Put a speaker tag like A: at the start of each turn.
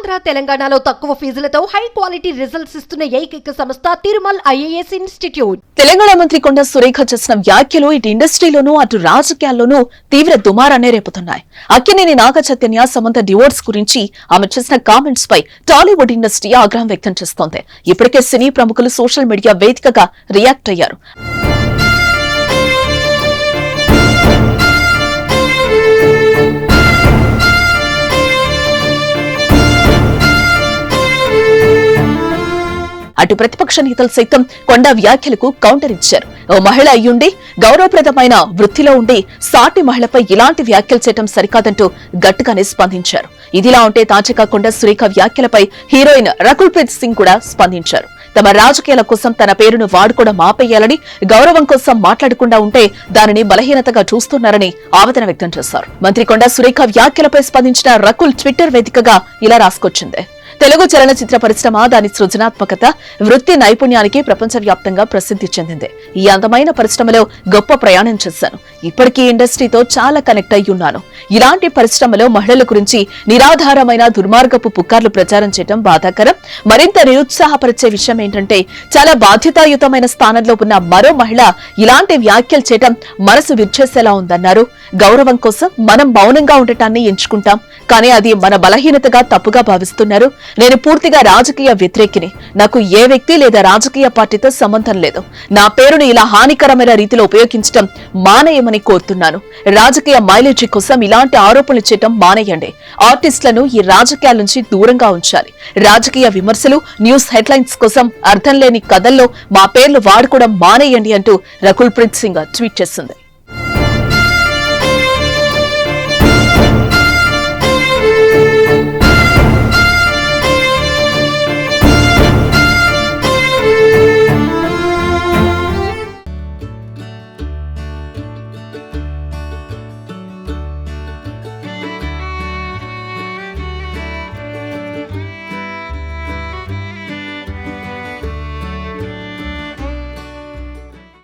A: ఆంధ్ర తెలంగాణలో తక్కువ ఫీజులతో high quality results ఇస్తున్న ఏకైక సంస్థ తిరుమల్ ఐఏఎస్ ఇన్స్టిట్యూట్.
B: తెలంగాణ మంత్రి కొండా సురేఖ చేసిన వ్యాఖ్యలు ఇటు ఇండస్ట్రీలోనూ అటు రాజకీయాల్లోనూ తీవ్ర దుమారాన్ని రేపుతున్నాయి. అక్కినేని నాగ చైతన్య సమంత డివోర్స్ గురించి ఆమె చేసిన కామెంట్స్ పై టాలీవుడ్ ఇండస్ట్రీ ఆగ్రహం వ్యక్తం చేస్తోంది. ఇప్పటికే సినీ ప్రముఖులు సోషల్ మీడియా వేదికగా రియాక్ట్ అయ్యారు. అటు ప్రతిపక్ష నేతలు సైతం కొండా వ్యాఖ్యలకు కౌంటర్ ఇచ్చారు. ఓ మహిళ అయ్యుండి గౌరవప్రదమైన వృత్తిలో ఉండి సాటి మహిళపై ఇలాంటి వ్యాఖ్యలు చేయడం సరికాదంటూ గట్టిగానే స్పందించారు. ఇదిలా ఉంటే తాజాగా కొండా సురేఖ వ్యాఖ్యలపై హీరోయిన్ రకుల్ ప్రీత్ సింగ్ కూడా స్పందించారు. తమ రాజకీయాల కోసం తన పేరును వాడుకోవడం ఆపేయాలని, గౌరవం కోసం మాట్లాడకుండా ఉంటే దానిని బలహీనతగా చూస్తున్నారని ఆవేదన వ్యక్తం చేశారు. మంత్రి కొండా సురేఖ వ్యాఖ్యలపై స్పందించిన రకుల్ ట్విట్టర్ వేదికగా ఇలా రాసుకొచ్చింది. తెలుగు చలనచిత్ర పరిశ్రమ దాని సృజనాత్మకత, వృత్తి నైపుణ్యానికి ప్రపంచవ్యాప్తంగా ప్రసిద్ధి చెందింది. ఈ అందమైన పరిశ్రమలో గొప్ప ప్రయాణం చేశాను. ఇప్పటికీ ఇండస్ట్రీతో చాలా కనెక్ట్ అయి ఉన్నాను. ఇలాంటి పరిశ్రమలో మహిళల గురించి నిరాధారమైన దుర్మార్గపు పుకార్లు ప్రచారం చేయడం బాధాకరం. మరింత నిరుత్సాహపరిచే విషయం ఏంటంటే చాలా బాధ్యతాయుతమైన స్థానంలో ఉన్న మరో మహిళ ఇలాంటి వ్యాఖ్యలు చేయడం మనసు విచ్చేసేలా ఉందన్నారు. గౌరవం కోసం మనం మౌనంగా ఉండటాన్ని ఎంచుకుంటాం, కానీ అది మన బలహీనతగా తప్పుగా భావిస్తున్నారు. నేను పూర్తిగా రాజకీయ వ్యతిరేకిని. నాకు ఏ వ్యక్తి లేదా రాజకీయ పార్టీతో సంబంధం లేదు. నా పేరును ఇలా హానికరమైన రీతిలో ఉపయోగించడం మానేయమని కోరుతున్నాను. రాజకీయ మైలేజీ కోసం ఇలాంటి ఆరోపణలు చేయడం మానేయండి. ఆర్టిస్టులను ఈ రాజకీయాల నుంచి దూరంగా ఉంచాలి. రాజకీయ విమర్శలు, న్యూస్ హెడ్లైన్స్ కోసం అర్థం లేని కథల్లో మా పేర్లు వాడుకోవడం మానేయండి అంటూ రకుల్ ప్రీత్ సింగ్ ట్వీట్ చేసింది.